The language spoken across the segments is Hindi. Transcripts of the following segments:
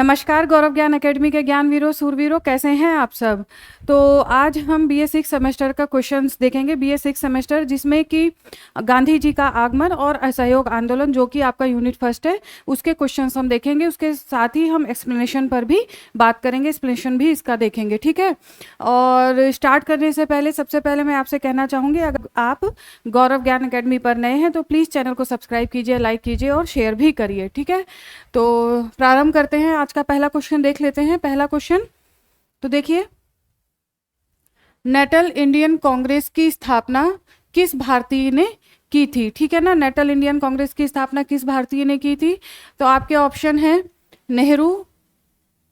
नमस्कार गौरव ज्ञान एकेडमी के ज्ञान वीरों सूरवीरों, कैसे हैं आप सब। तो आज हम बीए 6 सेमेस्टर का क्वेश्चंस देखेंगे। बीए 6 सेमेस्टर जिसमें कि गांधी जी का आगमन और असहयोग आंदोलन, जो कि आपका यूनिट फर्स्ट है, उसके क्वेश्चंस हम देखेंगे। उसके साथ ही हम एक्सप्लेनेशन पर भी बात करेंगे, एक्सप्लेनेशन भी इसका देखेंगे, ठीक है। और स्टार्ट करने से पहले सबसे पहले मैं आपसे कहना चाहूँगी, अगर आप गौरव ज्ञान एकेडमी पर नए हैं तो प्लीज़ चैनल को सब्सक्राइब कीजिए, लाइक कीजिए और शेयर भी करिए, ठीक है। तो प्रारंभ करते हैं। आज का पहला क्वेश्चन देख लेते हैं। पहला क्वेश्चन तो देखिए, नेटल इंडियन कांग्रेस की स्थापना किस भारतीय ने की थी, ठीक है ना। नेटल इंडियन कांग्रेस की स्थापना किस भारतीय ने की थी। तो आपके ऑप्शन है नेहरू,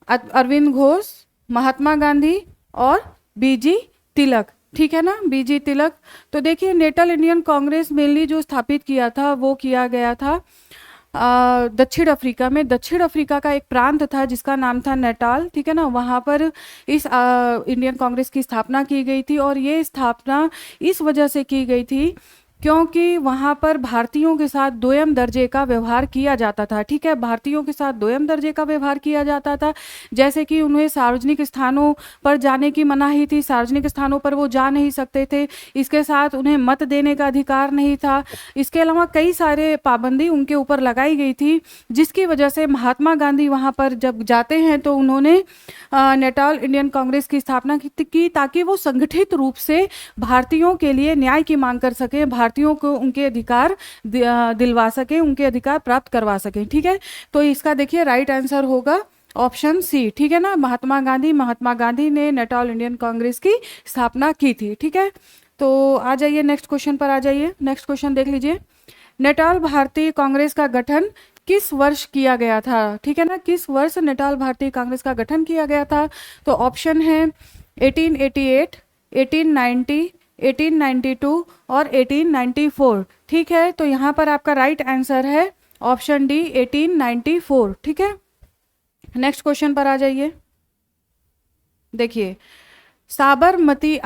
अरविंद घोष, महात्मा गांधी और बीजी तिलक, ठीक है ना, बीजी तिलक। तो देखिए, नेटल इंडियन कांग्रेस मेनली जो स्थापित किया था वो किया गया था दक्षिण अफ्रीका में। दक्षिण अफ्रीका का एक प्रांत था जिसका नाम था नेटाल, ठीक है ना। वहाँ पर इस इंडियन कांग्रेस की स्थापना की गई थी। और ये स्थापना इस वजह से की गई थी क्योंकि वहाँ पर भारतीयों के साथ दोयम दर्जे का व्यवहार किया जाता था, ठीक है। भारतीयों के साथ दोयम दर्जे का व्यवहार किया जाता था, जैसे कि उन्हें सार्वजनिक स्थानों पर जाने की मनाही थी, सार्वजनिक स्थानों पर वो जा नहीं सकते थे। इसके साथ उन्हें मत देने का अधिकार नहीं था। इसके अलावा कई सारे पाबंदी उनके ऊपर लगाई गई थी, जिसकी वजह से महात्मा गांधी वहाँ पर जब जाते हैं तो उन्होंने नेटाल इंडियन कांग्रेस की स्थापना की ताकि वो संगठित रूप से भारतीयों के लिए न्याय की मांग कर सके, भारतीयों को उनके अधिकार दिलवा सके, उनके अधिकार प्राप्त करवा सके, ठीक है। तो इसका देखिए राइट आंसर होगा ऑप्शन सी, ठीक है ना। महात्मा गांधी ने नेटाल इंडियन कांग्रेस की स्थापना की थी, ठीक है। तो आ जाइए नेक्स्ट क्वेश्चन पर, आ जाइए। नेक्स्ट क्वेश्चन देख लीजिए, नेटाल भारतीय कांग्रेस का गठन किस वर्ष किया गया था, ठीक है ना। किस वर्ष नेटाल भारतीय कांग्रेस का गठन किया गया था। तो ऑप्शन है 1888, 1890, 1892 और 1894, ठीक है। तो यहाँ पर आपका राइट आंसर है ऑप्शन डी 1894, ठीक है। नेक्स्ट क्वेश्चन पर आ जाइए। देखिए, साबरमती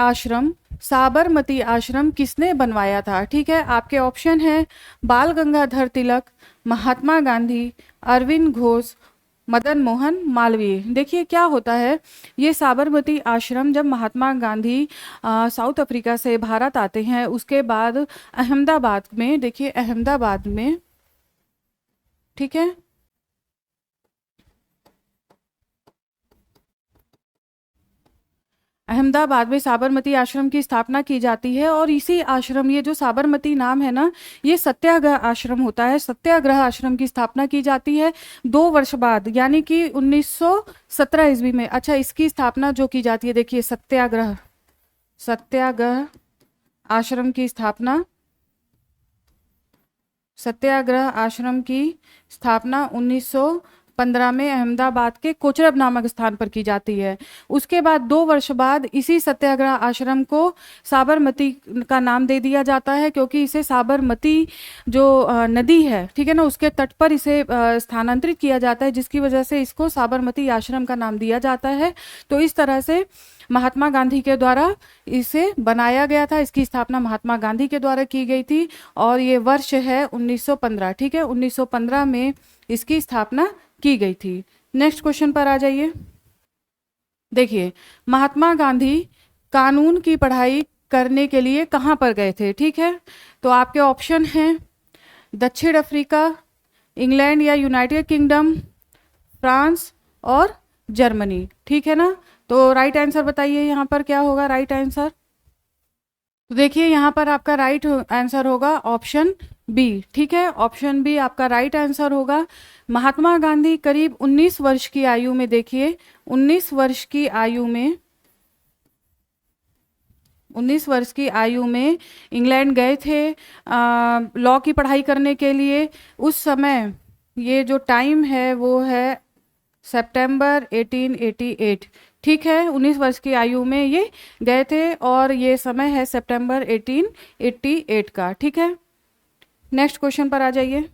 आश्रम किसने बनवाया था, ठीक है। आपके ऑप्शन है बाल गंगाधर तिलक, महात्मा गांधी, अरविंद घोष, मदन मोहन मालवीय। देखिए क्या होता है, ये साबरमती आश्रम जब महात्मा गांधी साउथ अफ्रीका से भारत आते हैं, उसके बाद अहमदाबाद में, देखिए अहमदाबाद में, ठीक है, अहमदाबाद में साबरमती आश्रम की स्थापना की जाती है। और इसी आश्रम, ये जो साबरमती नाम है ना, ये सत्याग्रह आश्रम होता है। सत्याग्रह आश्रम की स्थापना की जाती है 2 वर्ष बाद, यानी कि 1917 ईस्वी में। अच्छा, इसकी स्थापना जो की जाती है, देखिए सत्याग्रह आश्रम की स्थापना, सत्याग्रह आश्रम की स्थापना 1915 में अहमदाबाद के कोचरब नामक स्थान पर की जाती है। उसके बाद 2 वर्ष बाद इसी सत्याग्रह आश्रम को साबरमती का नाम दे दिया जाता है, क्योंकि इसे साबरमती जो नदी है, ठीक है ना, उसके तट पर इसे स्थानांतरित किया जाता है, जिसकी वजह से इसको साबरमती आश्रम का नाम दिया जाता है। तो इस तरह से महात्मा गांधी के द्वारा इसे बनाया गया था, इसकी स्थापना महात्मा गांधी के द्वारा की गई थी। और ये वर्ष है 1915, ठीक है, 1915 में इसकी स्थापना की गई थी। नेक्स्ट क्वेश्चन पर आ जाइए। देखिए, महात्मा गांधी कानून की पढ़ाई करने के लिए कहाँ पर गए थे, ठीक है। तो आपके ऑप्शन हैं दक्षिण अफ्रीका, इंग्लैंड या यूनाइटेड किंगडम, फ्रांस और जर्मनी, ठीक है ना। तो राइट आंसर बताइए यहाँ पर क्या होगा राइट आंसर। तो देखिए यहाँ पर आपका राइट आंसर होगा ऑप्शन बी, ठीक है। ऑप्शन बी आपका राइट आंसर होगा। महात्मा गांधी करीब 19 वर्ष की आयु में, देखिए 19 वर्ष की आयु में, 19 वर्ष की आयु में इंग्लैंड गए थे लॉ की पढ़ाई करने के लिए। उस समय ये जो टाइम है वो है सितंबर 1888, ठीक है। 19 वर्ष की आयु में ये गए थे और ये समय है सितंबर 1888 का, ठीक है। नेक्स्ट क्वेश्चन पर आ जाइए।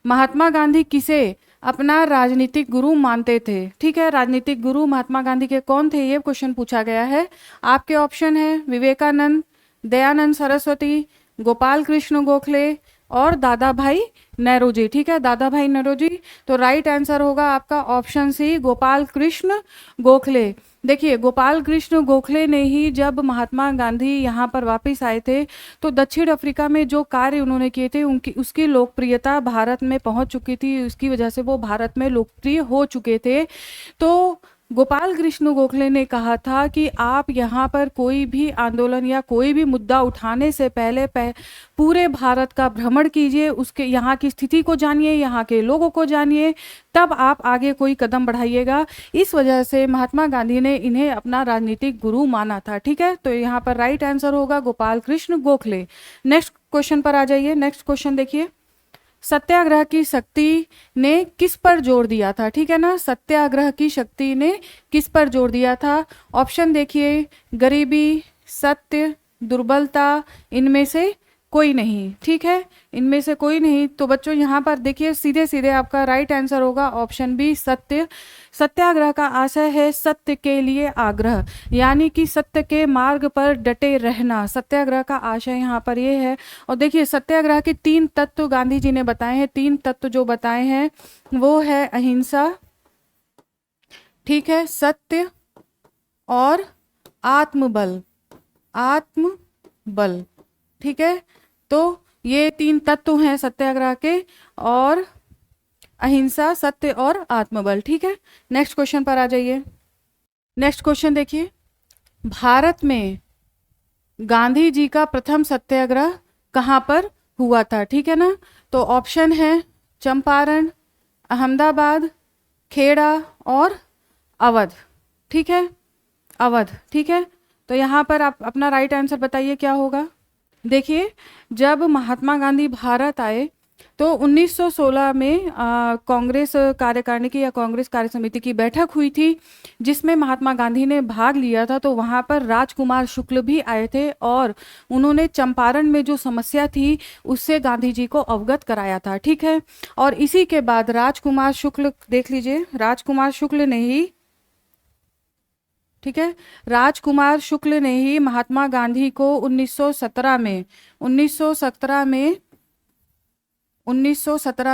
महात्मा गांधी किसे अपना राजनीतिक गुरु मानते थे, ठीक है। राजनीतिक गुरु महात्मा गांधी के कौन थे, ये क्वेश्चन पूछा गया है। आपके ऑप्शन है विवेकानंद, दयानंद सरस्वती, गोपाल कृष्ण गोखले, और दादा भाई नेरोजी, ठीक है, दादा भाई नेरोजी। तो राइट आंसर होगा आपका ऑप्शन सी, गोपाल कृष्ण गोखले। देखिए, गोपाल कृष्ण गोखले ने ही जब महात्मा गांधी यहाँ पर वापस आए थे तो दक्षिण अफ्रीका में जो कार्य उन्होंने किए थे उनकी उसकी लोकप्रियता भारत में पहुंच चुकी थी, उसकी वजह से वो भारत में लोकप्रिय हो चुके थे। तो गोपाल कृष्ण गोखले ने कहा था कि आप यहाँ पर कोई भी आंदोलन या कोई भी मुद्दा उठाने से पहले पूरे भारत का भ्रमण कीजिए, उसके यहाँ की स्थिति को जानिए, यहाँ के लोगों को जानिए, तब आप आगे कोई कदम बढ़ाइएगा। इस वजह से महात्मा गांधी ने इन्हें अपना राजनीतिक गुरु माना था, ठीक है। तो यहाँ पर राइट आंसर होगा गोपाल कृष्ण गोखले। नेक्स्ट क्वेश्चन पर आ जाइए। नेक्स्ट क्वेश्चन देखिए, सत्याग्रह की शक्ति ने किस पर जोर दिया था, ठीक है ना, सत्याग्रह की शक्ति ने किस पर जोर दिया था। ऑप्शन देखिए, गरीबी, सत्य, दुर्बलता, इनमें से कोई नहीं, ठीक है, इनमें से कोई नहीं। तो बच्चों यहाँ पर देखिए सीधे सीधे आपका राइट आंसर होगा ऑप्शन बी, सत्य। सत्याग्रह का आशय है सत्य के लिए आग्रह, यानी कि सत्य के मार्ग पर डटे रहना, सत्याग्रह का आशय यहाँ पर ये है। और देखिए सत्याग्रह के 3 तत्व गांधी जी ने बताए हैं, 3 तत्व जो बताए हैं वो है अहिंसा, ठीक है, सत्य और आत्मबल, आत्मबल, ठीक है। तो ये 3 तत्व हैं सत्याग्रह के, और अहिंसा, सत्य और आत्मबल, ठीक है। नेक्स्ट क्वेश्चन पर आ जाइए। नेक्स्ट क्वेश्चन देखिए, भारत में गांधी जी का प्रथम सत्याग्रह कहाँ पर हुआ था, ठीक है ना। तो ऑप्शन है चंपारण, अहमदाबाद, खेड़ा और अवध, ठीक है, अवध, ठीक है। तो यहाँ पर आप अपना राइट आंसर बताइए क्या होगा। देखिए, जब महात्मा गांधी भारत आए तो 1916 में कांग्रेस कार्यकारिणी की या कांग्रेस कार्य समिति की बैठक हुई थी जिसमें महात्मा गांधी ने भाग लिया था। तो वहाँ पर राजकुमार शुक्ल भी आए थे और उन्होंने चंपारण में जो समस्या थी उससे गांधी जी को अवगत कराया था, ठीक है। और इसी के बाद राजकुमार शुक्ल, देख लीजिए, राजकुमार शुक्ल ने ही, ठीक है, राजकुमार शुक्ल ने ही महात्मा गांधी को 1917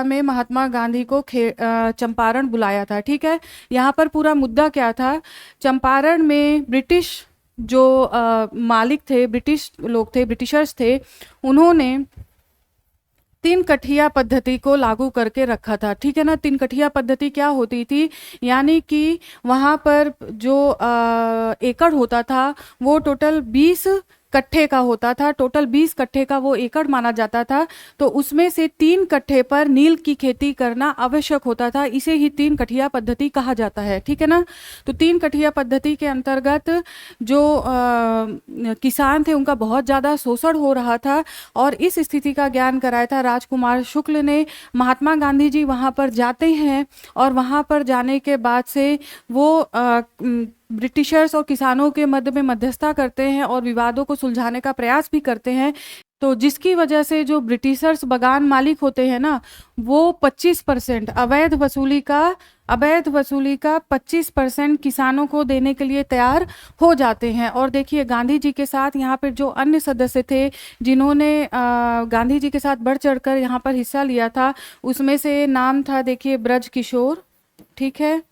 में महात्मा गांधी को चंपारण बुलाया था, ठीक है। यहाँ पर पूरा मुद्दा क्या था, चंपारण में ब्रिटिश जो मालिक थे, ब्रिटिश लोग थे, ब्रिटिशर्स थे, उन्होंने 3 कठिया पद्धति को लागू करके रखा था, ठीक है ना। 3 कठिया पद्धति क्या होती थी, यानी कि वहाँ पर जो एकड़ होता था वो टोटल 20 कट्ठे का होता था, टोटल 20 कट्ठे का वो एकड़ माना जाता था। तो उसमें से 3 कट्ठे पर नील की खेती करना आवश्यक होता था, इसे ही 3 कठिया पद्धति कहा जाता है, ठीक है ना। तो 3 कठिया पद्धति के अंतर्गत जो किसान थे उनका बहुत ज़्यादा शोषण हो रहा था और इस स्थिति का ज्ञान कराया था राजकुमार शुक्ल ने। महात्मा गांधी जी वहाँ पर जाते हैं और वहाँ पर जाने के बाद से वो ब्रिटिशर्स और किसानों के मध्य में मध्यस्थता करते हैं और विवादों को सुलझाने का प्रयास भी करते हैं। तो जिसकी वजह से जो ब्रिटिशर्स बगान मालिक होते हैं ना, वो 25% अवैध वसूली का 25% किसानों को देने के लिए तैयार हो जाते हैं। और देखिए गांधी जी के साथ यहाँ पर जो अन्य सदस्य थे जिन्होंने गांधी जी के साथ बढ़ चढ़कर यहाँ पर हिस्सा लिया था, उसमें से नाम था, देखिए, ब्रज किशोर, ठीक है,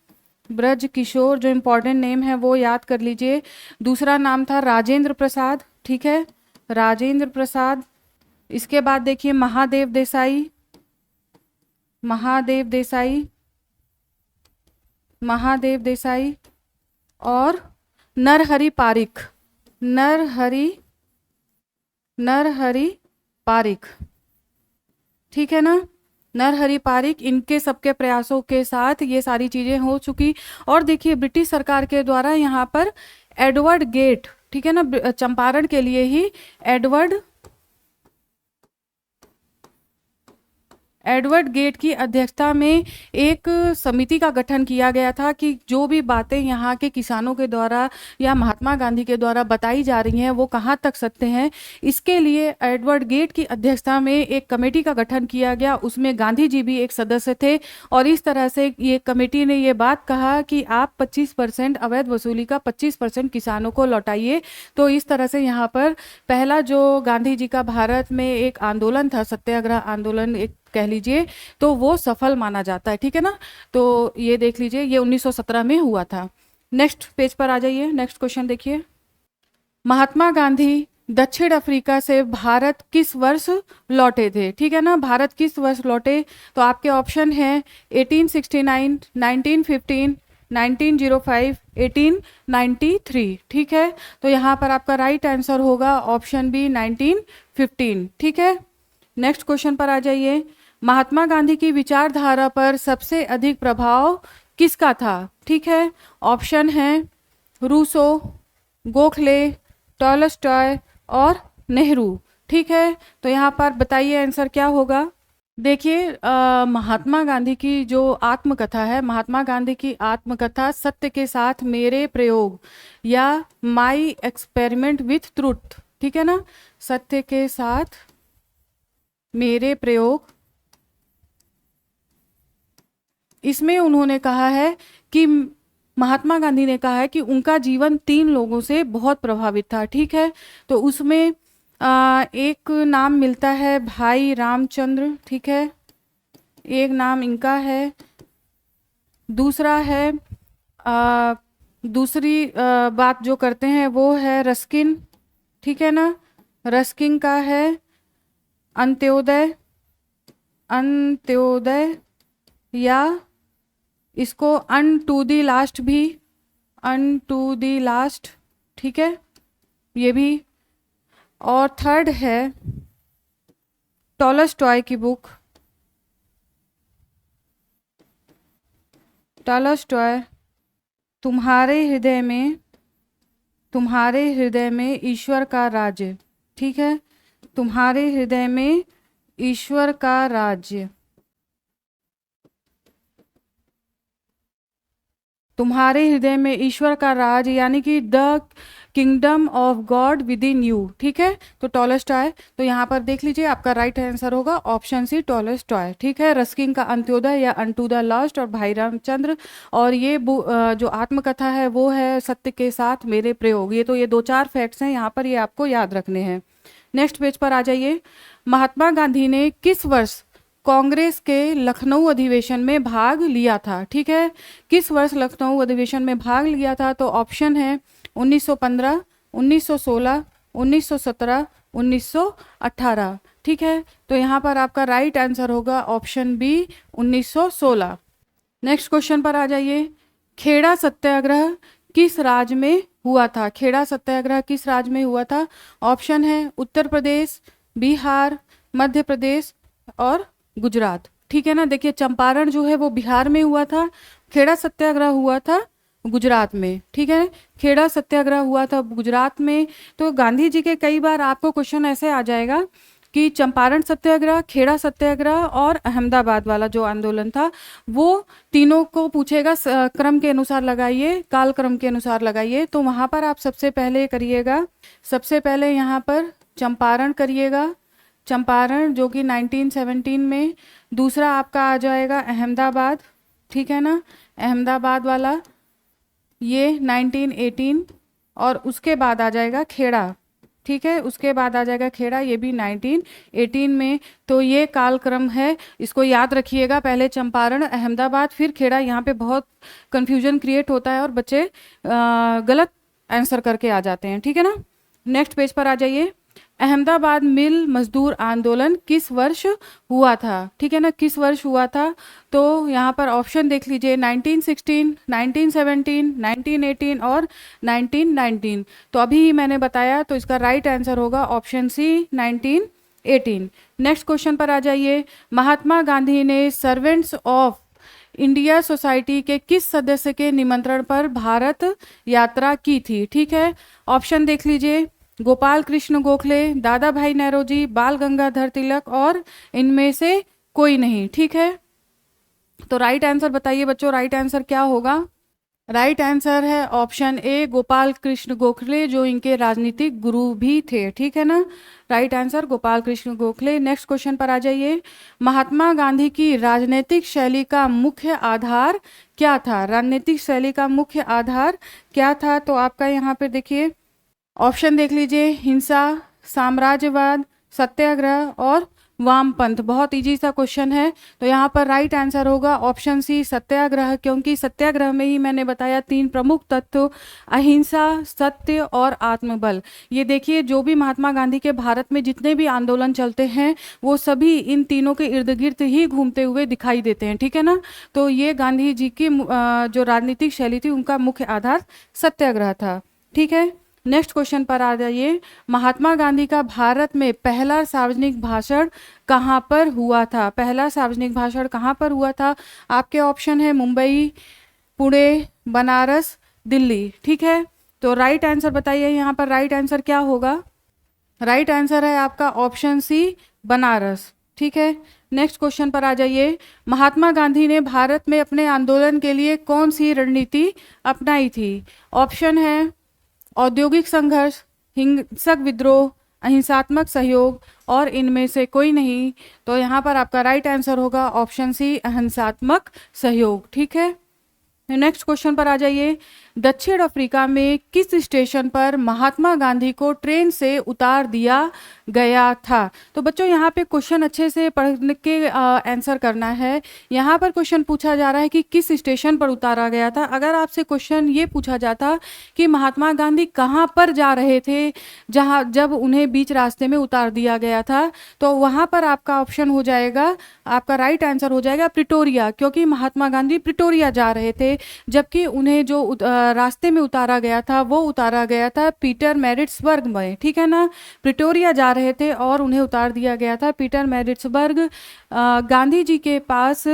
ब्रज किशोर, जो इम्पोर्टेंट नेम है वो याद कर लीजिए। दूसरा नाम था राजेंद्र प्रसाद, ठीक है, राजेंद्र प्रसाद। इसके बाद देखिए महादेव देसाई, और नरहरि पारिक, ठीक है ना, नरहरि पारिक। इनके सबके प्रयासों के साथ ये सारी चीजें हो चुकी। और देखिए ब्रिटिश सरकार के द्वारा यहाँ पर एडवर्ड गेट, ठीक है ना, चंपारण के लिए ही एडवर्ड एडवर्ड गेट की अध्यक्षता में एक समिति का गठन किया गया था कि जो भी बातें यहाँ के किसानों के द्वारा या महात्मा गांधी के द्वारा बताई जा रही हैं वो कहाँ तक सत्य हैं। इसके लिए एडवर्ड गेट की अध्यक्षता में एक कमेटी का गठन किया गया, उसमें गांधी जी भी एक सदस्य थे और इस तरह से ये कमेटी ने ये बात कहा कि आप 25% अवैध वसूली का 25% किसानों को लौटाइए। तो इस तरह से यहाँ पर पहला जो गांधी जी का भारत में एक आंदोलन था, सत्याग्रह आंदोलन एक कह लीजिए, तो वो सफल माना जाता है। ठीक है ना, तो ये देख लीजिए, ये 1917 में हुआ था। नेक्स्ट पेज पर आ जाइए, नेक्स्ट क्वेश्चन देखिए। महात्मा गांधी दक्षिण अफ्रीका से भारत किस वर्ष लौटे थे? ठीक है ना, भारत किस वर्ष लौटे? तो आपके ऑप्शन हैं 1869, 1915, 1905, 1893। ठीक है, तो यहाँ पर आपका राइट आंसर होगा ऑप्शन बी 1915। ठीक है, नेक्स्ट क्वेश्चन पर आ जाइए। महात्मा गांधी की विचारधारा पर सबसे अधिक प्रभाव किसका था? ठीक है, ऑप्शन है रूसो, गोखले, टॉलस्टॉय और नेहरू। ठीक है, तो यहाँ पर बताइए आंसर क्या होगा। देखिए, महात्मा गांधी की जो आत्मकथा है, महात्मा गांधी की आत्मकथा सत्य के साथ मेरे प्रयोग या माई एक्सपेरिमेंट विथ ट्रुथ, ठीक है ना, सत्य के साथ मेरे प्रयोग, इसमें उन्होंने कहा है कि महात्मा गांधी ने कहा है कि उनका जीवन 3 लोगों से बहुत प्रभावित था। ठीक है, तो उसमें एक नाम मिलता है भाई रामचंद्र। ठीक है, एक नाम इनका है, दूसरा है दूसरी बात जो करते हैं वो है रस्किन। ठीक है ना, रस्किन का है अंत्योदय, अंत्योदय, या इसको अन टू दी लास्ट भी, अन टू दी लास्ट। ठीक है, ये भी। और थर्ड है टॉलस्टॉय की बुक, टॉलस्टॉय, तुम्हारे हृदय में, तुम्हारे हृदय में ईश्वर का राज्य। ठीक है, तुम्हारे हृदय में ईश्वर का राज्य, तुम्हारे हृदय में ईश्वर का राज, यानी कि the kingdom of God with in you. ठीक है, तो टॉलस्टॉय, तो यहाँ पर देख लीजिए आपका राइट आंसर होगा ऑप्शन सी टॉलस्टॉय। ठीक है, रस्किन का अंत्योदय या अनटू द लास्ट, और भाई रामचंद्र, और ये जो आत्मकथा है वो है सत्य के साथ मेरे प्रयोग। ये तो ये 2-4 फैक्ट्स हैं यहाँ पर, ये आपको याद रखने हैं। नेक्स्ट पेज पर आ जाइए। महात्मा गांधी ने किस वर्ष कांग्रेस के लखनऊ अधिवेशन में भाग लिया था? ठीक है, किस वर्ष लखनऊ अधिवेशन में भाग लिया था? तो ऑप्शन है 1915, 1916, 1917, 1918। ठीक है, तो यहाँ पर आपका राइट आंसर होगा ऑप्शन बी 1916। नेक्स्ट क्वेश्चन पर आ जाइए। खेड़ा सत्याग्रह किस राज्य में हुआ था? खेड़ा सत्याग्रह किस राज्य में हुआ था? ऑप्शन है उत्तर प्रदेश, बिहार, मध्य प्रदेश और गुजरात। ठीक है ना, देखिए चंपारण जो है वो बिहार में हुआ था, खेड़ा सत्याग्रह हुआ था गुजरात में। ठीक है, खेड़ा सत्याग्रह हुआ था गुजरात में। तो गांधी जी के कई बार आपको क्वेश्चन ऐसे आ जाएगा कि चंपारण सत्याग्रह, खेड़ा सत्याग्रह और अहमदाबाद वाला जो आंदोलन था, वो तीनों को पूछेगा क्रम के अनुसार लगाइए, काल क्रम के अनुसार लगाइए। तो वहाँ पर आप सबसे पहले करिएगा, सबसे पहले यहाँ पर चंपारण करिएगा, चंपारण जो कि 1917 में। दूसरा आपका आ जाएगा अहमदाबाद, ठीक है ना, अहमदाबाद वाला ये 1918, और उसके बाद आ जाएगा खेड़ा। ठीक है, उसके बाद आ जाएगा खेड़ा, ये भी 1918 में। तो ये कालक्रम है, इसको याद रखिएगा, पहले चंपारण, अहमदाबाद, फिर खेड़ा। यहाँ पे बहुत कंफ्यूजन क्रिएट होता है और बच्चे गलत आंसर करके आ जाते हैं। ठीक है ना, नेक्स्ट पेज पर आ जाइए। अहमदाबाद मिल मजदूर आंदोलन किस वर्ष हुआ था? ठीक है ना, किस वर्ष हुआ था? तो यहाँ पर ऑप्शन देख लीजिए, 1916, 1917, 1918 और 1919। तो अभी ही मैंने बताया, तो इसका राइट आंसर होगा ऑप्शन सी 1918। नेक्स्ट क्वेश्चन पर आ जाइए। महात्मा गांधी ने सर्वेंट्स ऑफ इंडिया सोसाइटी के किस सदस्य के निमंत्रण पर भारत यात्रा की थी? ठीक है, ऑप्शन देख लीजिए, गोपाल कृष्ण गोखले, दादा भाई नौरोजी, बाल गंगाधर तिलक और इनमें से कोई नहीं, ठीक है। तो राइट आंसर बताइए बच्चों, राइट आंसर क्या होगा? राइट आंसर है ऑप्शन ए, गोपाल कृष्ण गोखले, जो इनके राजनीतिक गुरु भी थे, ठीक है ना। Right answer Gopal Krishna Gokhale. Next question पर आ जाइए। महात्मा गांधी की राजनीतिक शैली का मुख्य आधार क्या था? राजनीतिक शैली का मुख्य आधार क्या था? तो आपका यहाँ पे देखिए ऑप्शन देख लीजिए, हिंसा, साम्राज्यवाद, सत्याग्रह और वामपंथ। बहुत इजी सा क्वेश्चन है। तो यहाँ पर राइट आंसर होगा ऑप्शन सी, सत्याग्रह, क्योंकि सत्याग्रह में ही मैंने बताया 3 प्रमुख तत्व, अहिंसा, सत्य और आत्मबल। ये देखिए, जो भी महात्मा गांधी के भारत में जितने भी आंदोलन चलते हैं वो सभी इन तीनों के इर्द गिर्द ही घूमते हुए दिखाई देते हैं, ठीक है ना। तो ये गांधी जी की जो राजनीतिक शैली थी उनका मुख्य आधार सत्याग्रह था, ठीक है। नेक्स्ट क्वेश्चन पर आ जाइए। महात्मा गांधी का भारत में पहला सार्वजनिक भाषण कहाँ पर हुआ था? पहला सार्वजनिक भाषण कहाँ पर हुआ था? आपके ऑप्शन है मुंबई, पुणे, बनारस, दिल्ली, ठीक है। तो राइट आंसर बताइए, यहाँ पर राइट आंसर क्या होगा? राइट आंसर है आपका ऑप्शन सी, बनारस, ठीक है। नेक्स्ट क्वेश्चन पर आ जाइए। महात्मा गांधी ने भारत में अपने आंदोलन के लिए कौन सी रणनीति अपनाई थी? ऑप्शन है औद्योगिक संघर्ष, हिंसक विद्रोह, अहिंसात्मक सहयोग और इनमें से कोई नहीं। तो यहाँ पर आपका राइट आंसर होगा ऑप्शन सी, अहिंसात्मक सहयोग, ठीक है। नेक्स्ट क्वेश्चन पर आ जाइए। दक्षिण अफ्रीका में किस स्टेशन पर महात्मा गांधी को ट्रेन से उतार दिया गया था? तो बच्चों यहाँ पे क्वेश्चन अच्छे से पढ़ के आंसर करना है। यहाँ पर क्वेश्चन पूछा जा रहा है कि किस स्टेशन पर उतारा गया था। अगर आपसे क्वेश्चन ये पूछा जाता कि महात्मा गांधी कहाँ पर जा रहे थे जहाँ जब उन्हें बीच रास्ते में उतार दिया गया था, तो वहाँ पर आपका ऑप्शन हो जाएगा, आपका राइट आंसर हो जाएगा प्रिटोरिया, क्योंकि महात्मा गांधी प्रिटोरिया जा रहे थे। जबकि उन्हें जो रास्ते में उतारा गया था वो उतारा गया था पीटर मैरिट्सबर्ग में, ठीक है ना। प्रिटोरिया जा रहे थे और उन्हें उतार दिया गया था पीटर मैरिट्सबर्ग। गांधी जी के पास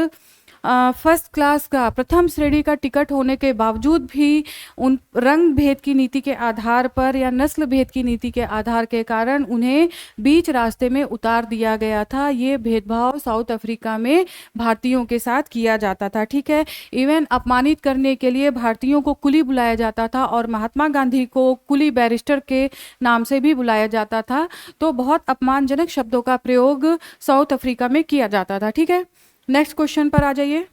फर्स्ट क्लास का, प्रथम श्रेणी का टिकट होने के बावजूद भी उन रंग भेद की नीति के आधार पर या नस्ल भेद की नीति के आधार के कारण उन्हें बीच रास्ते में उतार दिया गया था। ये भेदभाव साउथ अफ्रीका में भारतीयों के साथ किया जाता था, ठीक है। इवन अपमानित करने के लिए भारतीयों को कुली बुलाया जाता था और महात्मा गांधी को कुली बैरिस्टर के नाम से भी बुलाया जाता था। तो बहुत अपमानजनक शब्दों का प्रयोग साउथ अफ्रीका में किया जाता था, ठीक है। नेक्स्ट क्वेश्चन पर आ जाइए।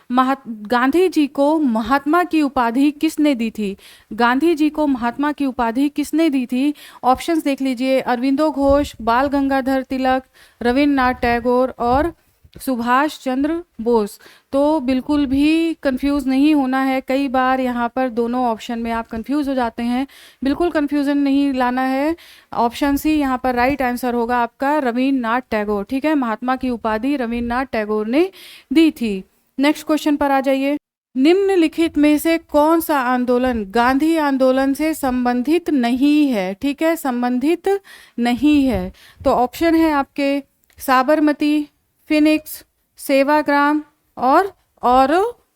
गांधी जी को महात्मा की उपाधि किसने दी थी? गांधी जी को महात्मा की उपाधि किसने दी थी? ऑप्शंस देख लीजिए, अरविंदो घोष, बाल गंगाधर तिलक, रविन्द्रनाथ टैगोर और सुभाष चंद्र बोस। तो बिल्कुल भी कंफ्यूज नहीं होना है। कई बार यहाँ पर दोनों ऑप्शन में आप कंफ्यूज हो जाते हैं, बिल्कुल कंफ्यूजन नहीं लाना है। ऑप्शन सी यहाँ पर राइट आंसर होगा आपका, रविन्द्रनाथ टैगोर, ठीक है। महात्मा की उपाधि रविन्द्रनाथ टैगोर ने दी थी। नेक्स्ट क्वेश्चन पर आ जाइए। निम्नलिखित में से कौन सा आंदोलन गांधी आंदोलन से संबंधित नहीं है? ठीक है, संबंधित नहीं है। तो ऑप्शन है आपके साबरमती, फिनिक्स, सेवाग्राम और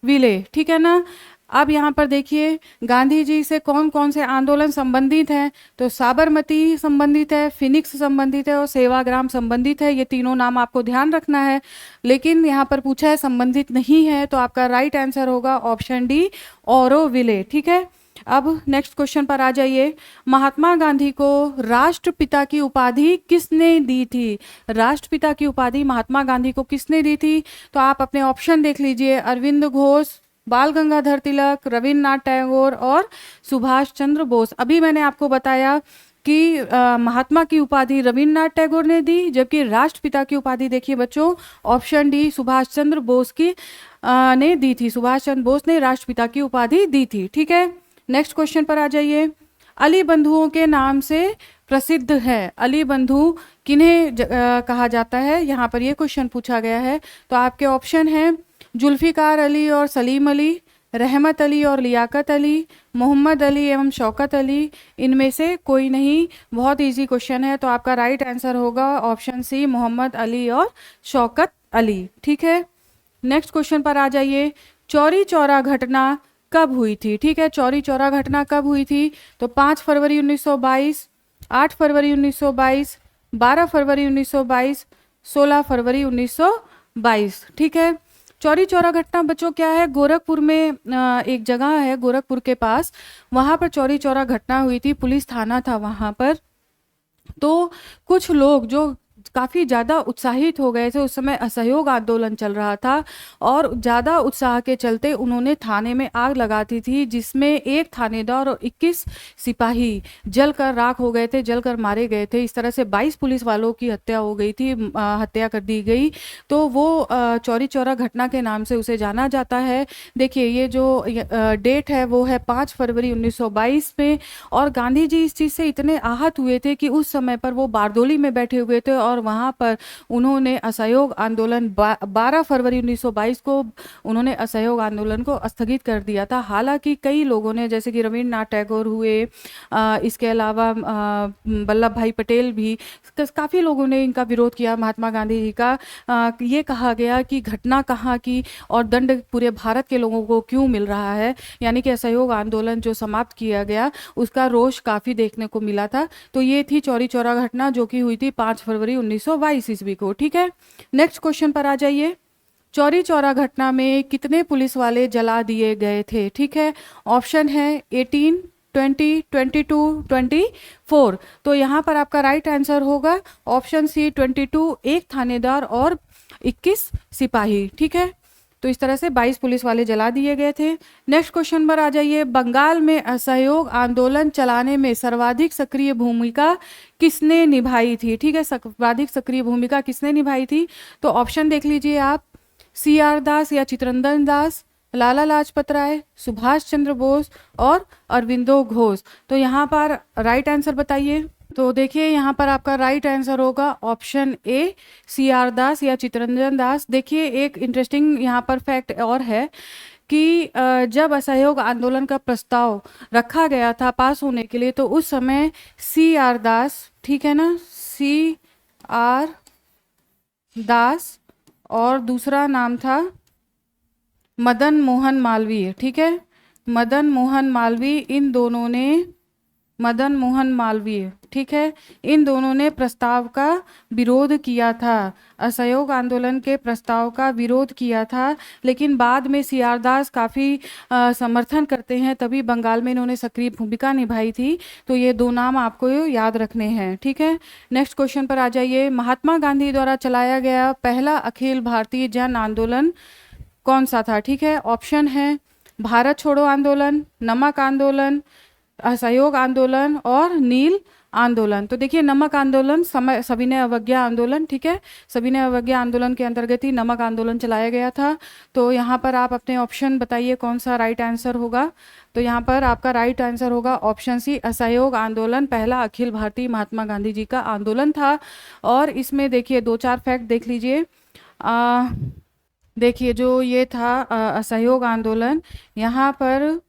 विले, ठीक है ना। अब यहाँ पर देखिए गांधी जी से कौन कौन से आंदोलन संबंधित हैं। तो साबरमती संबंधित है, फिनिक्स संबंधित है और सेवाग्राम संबंधित है। ये तीनों नाम आपको ध्यान रखना है। लेकिन यहाँ पर पूछा है संबंधित नहीं है, तो आपका राइट आंसर होगा ऑप्शन डी, औरोविले, ठीक है। अब नेक्स्ट क्वेश्चन पर आ जाइए। महात्मा गांधी को राष्ट्रपिता की उपाधि किसने दी थी? राष्ट्रपिता की उपाधि महात्मा गांधी को किसने दी थी? तो आप अपने ऑप्शन देख लीजिए, अरविंद घोष, बाल गंगाधर तिलक, रविन्द्रनाथ टैगोर और सुभाष चंद्र बोस। अभी मैंने आपको बताया कि महात्मा की उपाधि रविन्द्रनाथ टैगोर ने दी, जबकि राष्ट्रपिता की उपाधि देखिए बच्चों, ऑप्शन डी, सुभाष चंद्र बोस की ने दी थी। सुभाष चंद्र बोस ने राष्ट्रपिता की उपाधि दी थी, ठीक है। नेक्स्ट क्वेश्चन पर आ जाइए। अली बंधुओं के नाम से प्रसिद्ध है। अली बंधु किन्हें कहा जाता है? यहाँ पर ये क्वेश्चन पूछा गया है। तो आपके ऑप्शन हैं जुल्फिकार अली और सलीम अली, रहमत अली और लियाकत अली, मोहम्मद अली एवं शौकत अली, इनमें से कोई नहीं। बहुत इजी क्वेश्चन है। तो आपका राइट आंसर होगा ऑप्शन सी, मोहम्मद अली और शौकत अली, ठीक है। नेक्स्ट क्वेश्चन पर आ जाइए। चौरी चौरा घटना कब हुई थी? ठीक है, चौरी चौरा घटना कब हुई थी? तो 5 फरवरी 1922, 8 फरवरी 1922, 12 फरवरी 1922, 16 फरवरी 1922। 1922, ठीक है। चौरी चौरा घटना बच्चों क्या है, गोरखपुर में एक जगह है गोरखपुर के पास, वहाँ पर चौरी चौरा घटना हुई थी, पुलिस थाना था वहाँ पर। तो कुछ लोग जो काफ़ी ज़्यादा उत्साहित हो गए थे, उस समय असहयोग आंदोलन चल रहा था और ज़्यादा उत्साह के चलते उन्होंने थाने में आग लगा दी थी, जिसमें एक थानेदार और 21 सिपाही जलकर राख हो गए थे, जलकर मारे गए थे। इस तरह से 22 पुलिस वालों की हत्या हो गई थी, हत्या कर दी गई। तो वो चौरी चौरा घटना के नाम से उसे जाना जाता है। देखिए ये जो डेट है वो है 5 फरवरी 1922 में, और गांधी जी इस चीज़ से इतने आहत हुए थे कि उस समय पर वो बारदोली में बैठे हुए थे और वहाँ पर उन्होंने असहयोग आंदोलन 12 फरवरी 1922 को उन्होंने असहयोग आंदोलन को स्थगित कर दिया था। हालांकि कई लोगों ने, जैसे कि रविन्द्रनाथ टैगोर हुए, इसके अलावा वल्लभ भाई पटेल भी, काफ़ी लोगों ने इनका विरोध किया महात्मा गांधी जी का। ये कहा गया कि घटना कहाँ की और दंड पूरे भारत के लोगों को क्यों मिल रहा है, यानी कि असहयोग आंदोलन जो समाप्त किया गया उसका रोष काफ़ी देखने को मिला था। तो ये थी चौरी चौरा घटना जो कि हुई थी 5 फरवरी 1922 ईस्वी को, ठीक है। नेक्स्ट क्वेश्चन पर आ जाइए। चौरी चौरा घटना में कितने पुलिस वाले जला दिए गए थे, ठीक है। ऑप्शन है 18, 20, 22, 24। तो यहाँ पर आपका राइट आंसर होगा ऑप्शन सी 22, एक थानेदार और 21 सिपाही, ठीक है। तो इस तरह से 22 पुलिस वाले जला दिए गए थे। नेक्स्ट क्वेश्चन पर आ जाइए। बंगाल में असहयोग आंदोलन चलाने में सर्वाधिक सक्रिय भूमिका किसने निभाई थी, ठीक है। सर्वाधिक सक्रिय भूमिका किसने निभाई थी, तो ऑप्शन देख लीजिए आप, CR दास या चित्तरंजन दास, लाला लाजपत राय, सुभाष चंद्र बोस और अरविंदो घोष। तो यहाँ पर राइट आंसर बताइए। तो देखिए यहाँ पर आपका राइट आंसर होगा ऑप्शन ए, CR दास या चित्तरंजन दास। देखिए एक इंटरेस्टिंग यहाँ पर फैक्ट और है कि जब असहयोग आंदोलन का प्रस्ताव रखा गया था पास होने के लिए, तो उस समय CR दास, ठीक है ना, CR दास और दूसरा नाम था मदन मोहन मालवीय, ठीक है। मदन मोहन मालवीय, इन दोनों ने, मदन मोहन मालवीय, ठीक है, इन दोनों ने प्रस्ताव का विरोध किया था, असहयोग आंदोलन के प्रस्ताव का विरोध किया था। लेकिन बाद में CR दास काफ़ी समर्थन करते हैं, तभी बंगाल में इन्होंने सक्रिय भूमिका निभाई थी। तो ये दो नाम आपको याद रखने हैं, ठीक है। नेक्स्ट क्वेश्चन पर आ जाइए। महात्मा गांधी द्वारा चलाया गया पहला अखिल भारतीय जन आंदोलन कौन सा था, ठीक है। ऑप्शन है भारत छोड़ो आंदोलन, नमक आंदोलन, असहयोग आंदोलन और नील आंदोलन। तो देखिए नमक आंदोलन सविनय अवज्ञा आंदोलन, ठीक है, सविनय अवज्ञा आंदोलन के अंतर्गत ही नमक आंदोलन चलाया गया था। तो यहाँ पर आप अपने ऑप्शन बताइए कौन सा राइट आंसर होगा। तो यहाँ पर आपका राइट आंसर होगा ऑप्शन सी, असहयोग आंदोलन पहला अखिल भारतीय महात्मा गांधी जी का आंदोलन था। और इसमें देखिए 2-4 फैक्ट देख लीजिए। देखिए जो ये था असहयोग आंदोलन, यहाँ पर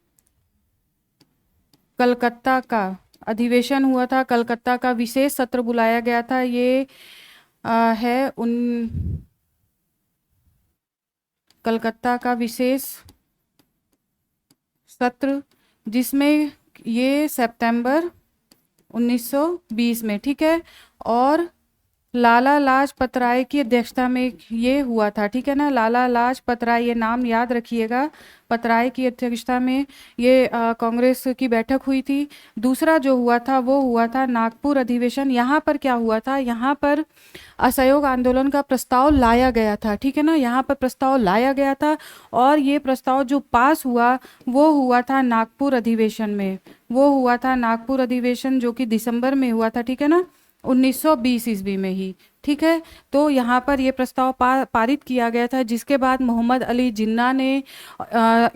कलकत्ता का अधिवेशन हुआ था, कलकत्ता का विशेष सत्र बुलाया गया था। ये है कलकत्ता का विशेष सत्र, जिसमें ये सितंबर 1920 में, ठीक है, और लाला लाजपत राय की अध्यक्षता में ये हुआ था, ठीक है ना। लाला लाजपत राय, ये नाम याद रखिएगा, पतराय की अध्यक्षता में ये कांग्रेस की बैठक हुई थी। दूसरा जो हुआ था वो हुआ था नागपुर अधिवेशन। यहाँ पर क्या हुआ था, यहाँ पर असहयोग आंदोलन का प्रस्ताव लाया गया था, ठीक है ना, यहाँ पर प्रस्ताव लाया गया था और ये प्रस्ताव जो पास हुआ वो हुआ था नागपुर अधिवेशन में, वो हुआ था नागपुर अधिवेशन जो कि दिसंबर में हुआ था, ठीक है ना, 1920 ईस्वी में ही, ठीक है। तो यहाँ पर ये प्रस्ताव पारित किया गया था, जिसके बाद मोहम्मद अली जिन्ना ने,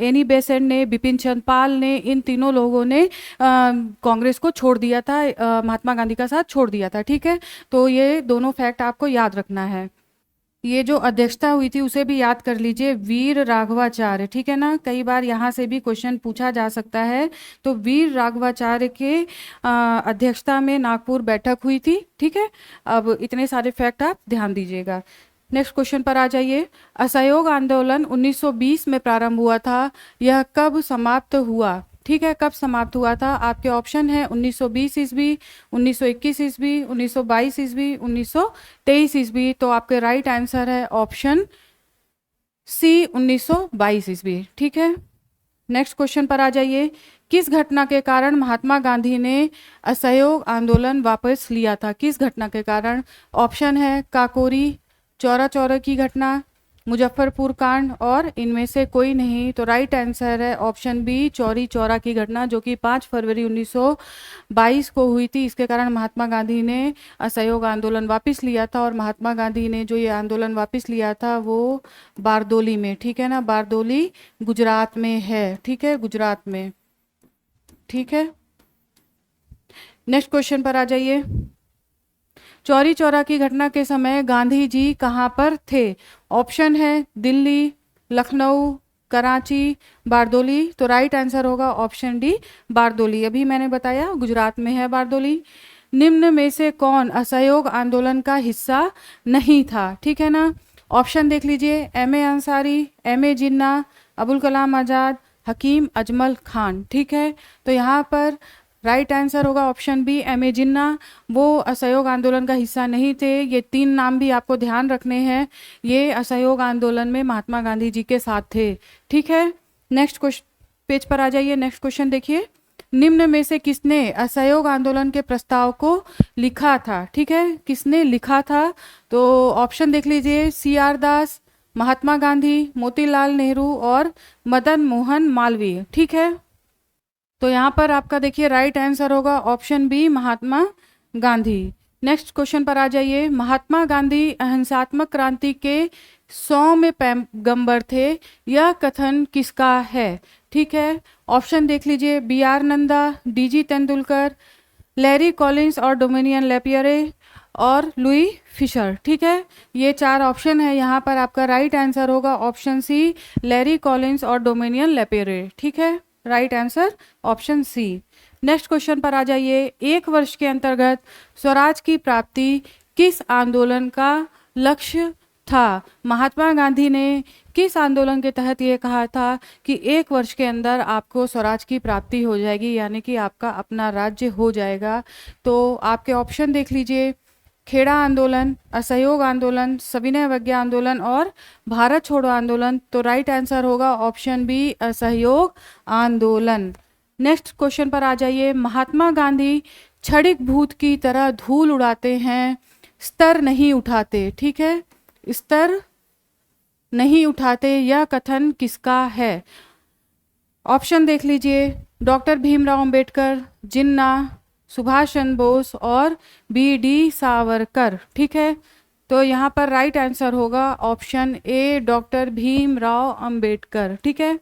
एनी बेसेंट ने, बिपिन चंद्र पाल ने, इन तीनों लोगों ने कांग्रेस को छोड़ दिया था, महात्मा गांधी का साथ छोड़ दिया था, ठीक है। तो ये दोनों फैक्ट आपको याद रखना है। ये जो अध्यक्षता हुई थी उसे भी याद कर लीजिए, वीर राघवाचार्य, ठीक है ना, कई बार यहाँ से भी क्वेश्चन पूछा जा सकता है। तो वीर राघवाचार्य के अध्यक्षता में नागपुर बैठक हुई थी, ठीक है। अब इतने सारे फैक्ट आप ध्यान दीजिएगा। नेक्स्ट क्वेश्चन पर आ जाइए। असहयोग आंदोलन 1920 में प्रारंभ हुआ था, यह कब समाप्त हुआ, ठीक है, कब समाप्त हुआ था। आपके ऑप्शन है 1920 ईस्वी, 1921 ईस्वी, 1922 ईस्वी, 1923 ईस्वी। तो आपके राइट आंसर है ऑप्शन सी 1922 ईस्वी। ठीक है, नेक्स्ट क्वेश्चन पर आ जाइए। किस घटना के कारण महात्मा गांधी ने असहयोग आंदोलन वापस लिया था? किस घटना के कारण? ऑप्शन है काकोरी, चौरा चौरा की घटना, मुजफ्फरपुर कांड और इनमें से कोई नहीं। तो राइट आंसर है ऑप्शन बी, चौरी चौरा की घटना, जो कि 5 फरवरी 1922 को हुई थी। इसके कारण महात्मा गांधी ने असहयोग आंदोलन वापस लिया था। और महात्मा गांधी ने जो ये आंदोलन वापस लिया था वो बारदोली में, ठीक है ना, बारदोली गुजरात में है। ठीक है, गुजरात में। ठीक है, नेक्स्ट क्वेश्चन पर आ जाइए। चौरी चौरा की घटना के समय गांधी जी कहाँ पर थे? ऑप्शन है दिल्ली, लखनऊ, कराची, बारदोली। तो राइट आंसर होगा ऑप्शन डी, बारदोली। अभी मैंने बताया गुजरात में है बारदोली। निम्न में से कौन असहयोग आंदोलन का हिस्सा नहीं था? ठीक है ना, ऑप्शन देख लीजिए। M A Ansari, M A Jinnah, Abul Kalam Azad, Hakim Ajmal Khan. ठीक है, तो यहाँ पर राइट आंसर होगा option B, M A Jinnah. वो असहयोग आंदोलन का हिस्सा नहीं थे। ये 3 नाम भी आपको ध्यान रखने हैं, ये असहयोग आंदोलन में महात्मा गांधी जी के साथ थे। ठीक है, नेक्स्ट क्वेश्चन पेज पर आ जाइए। नेक्स्ट क्वेश्चन देखिए। निम्न में से किसने असहयोग आंदोलन के प्रस्ताव को लिखा था? ठीक है, किसने लिखा था? तो ऑप्शन देख लीजिए। सी आर दास, महात्मा गांधी, मोतीलाल नेहरू और मदन मोहन मालवीय। ठीक है, तो यहाँ पर आपका देखिए राइट आंसर होगा option B, Mahatma Gandhi. Next question पर आ जाइए। महात्मा गांधी अहिंसात्मक क्रांति के 100वें पैगंबर थे, यह कथन किसका है? ठीक है, ऑप्शन देख लीजिए। B R Nanda, D G Tendulkar, Larry Collins और डोमिनियन लेपियरे और लुई फिशर। ठीक है, ये 4 ऑप्शन है। यहाँ पर आपका राइट आंसर होगा ऑप्शन सी, लैरी कॉलिंस और डोमिनियन लेपियरे। ठीक है, right answer option C. Next question पर आ जाइए। 1 वर्ष के अंतर्गत स्वराज की प्राप्ति किस आंदोलन का लक्ष्य था? महात्मा गांधी ने किस आंदोलन के तहत ये कहा था कि 1 वर्ष के अंदर आपको स्वराज की प्राप्ति हो जाएगी, यानी कि आपका अपना राज्य हो जाएगा? तो आपके ऑप्शन देख लीजिए। खेड़ा आंदोलन, असहयोग आंदोलन, सविनय अवज्ञा आंदोलन और भारत छोड़ो आंदोलन। तो राइट आंसर होगा ऑप्शन बी, असहयोग आंदोलन। नेक्स्ट क्वेश्चन पर आ जाइए। महात्मा गांधी क्षणिक भूत की तरह धूल उड़ाते हैं, स्तर नहीं उठाते। ठीक है, स्तर नहीं उठाते, यह कथन किसका है? ऑप्शन देख लीजिए। डॉक्टर भीमराव अंबेडकर, जिन्ना, सुभाष चंद्र बोस और बी डी सावरकर। ठीक है, तो यहाँ पर राइट आंसर होगा option A, doctor Bhimrao Ambedkar. ठीक है,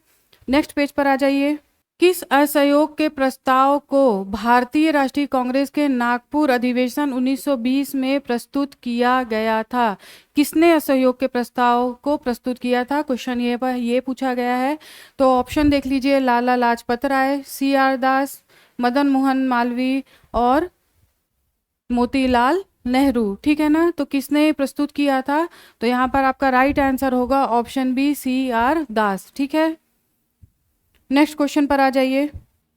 नेक्स्ट पेज पर आ जाइए। किस असहयोग के प्रस्ताव को भारतीय राष्ट्रीय कांग्रेस के नागपुर अधिवेशन 1920 में प्रस्तुत किया गया था? किसने असहयोग के प्रस्ताव को प्रस्तुत किया था? क्वेश्चन ये पूछा गया है। तो ऑप्शन देख लीजिए। लाला लाजपत राय, सी आर दास, मदन मोहन मालवीय और मोतीलाल नेहरू। ठीक है ना, तो किसने प्रस्तुत किया था? तो यहाँ पर आपका राइट आंसर होगा ऑप्शन बी, सी आर दास। ठीक है, नेक्स्ट क्वेश्चन पर आ जाइए।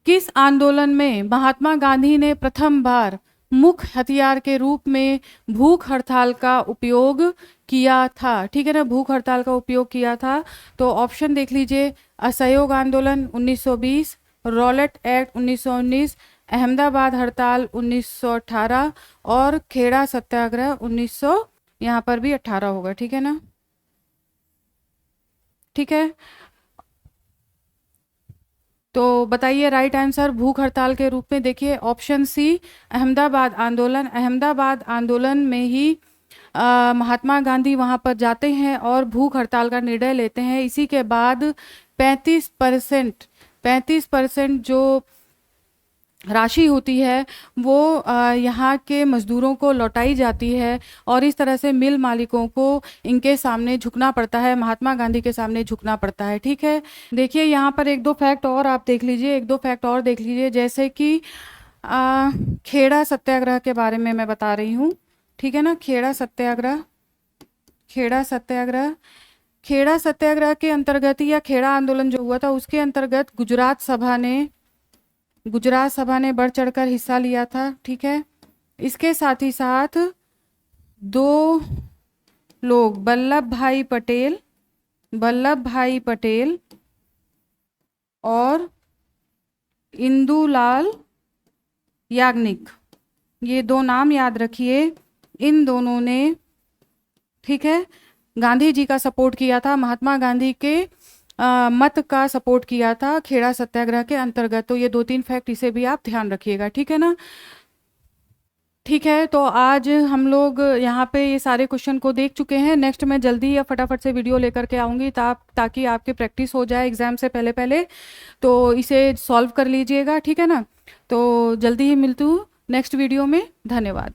किस आंदोलन में महात्मा गांधी ने प्रथम बार मुख्य हथियार के रूप में भूख हड़ताल का उपयोग किया था? ठीक है ना, भूख हड़ताल का उपयोग किया था। तो ऑप्शन देख लीजिए। असहयोग आंदोलन 1920, रॉलेट एक्ट 1919, अहमदाबाद हड़ताल 1918 और खेड़ा सत्याग्रह 1900, यहाँ पर भी 18 होगा। ठीक है ना, ठीक है, तो बताइए राइट आंसर भूख हड़ताल के रूप में। देखिए ऑप्शन सी, अहमदाबाद आंदोलन। अहमदाबाद आंदोलन में ही महात्मा गांधी वहाँ पर जाते हैं और भूख हड़ताल का निर्णय लेते हैं। इसी के बाद 35% जो राशि होती है वो यहाँ के मजदूरों को लौटाई जाती है और इस तरह से मिल मालिकों को इनके सामने झुकना पड़ता है, महात्मा गांधी के सामने झुकना पड़ता है। ठीक है, देखिए यहाँ पर 1-2 फैक्ट और आप देख लीजिए, 1-2 फैक्ट और देख लीजिए। जैसे कि खेड़ा सत्याग्रह के बारे में मैं बता रही हूँ। ठीक है ना, खेड़ा सत्याग्रह के अंतर्गत या खेड़ा आंदोलन जो हुआ था उसके अंतर्गत गुजरात सभा ने बढ़ चढ़कर हिस्सा लिया था। ठीक है, इसके साथ ही साथ 2 लोग, वल्लभ भाई पटेल वल्लभ भाई पटेल और इंदुलाल याग्निक, ये दो नाम याद रखिए। इन दोनों ने, ठीक है, गांधी जी का सपोर्ट किया था, महात्मा गांधी के मत का सपोर्ट किया था खेड़ा सत्याग्रह के अंतर्गत। तो ये 2-3 फैक्ट इसे भी आप ध्यान रखिएगा, ठीक है ना। ठीक है, तो आज हम लोग यहाँ पे ये सारे क्वेश्चन को देख चुके हैं। नेक्स्ट मैं जल्दी या फटाफट से वीडियो लेकर के आऊँगी ताकि आपके प्रैक्टिस हो जाए एग्ज़ाम से पहले पहले, तो इसे सॉल्व कर लीजिएगा, ठीक है ना। तो जल्दी ही मिलती हूँ नेक्स्ट वीडियो में। धन्यवाद।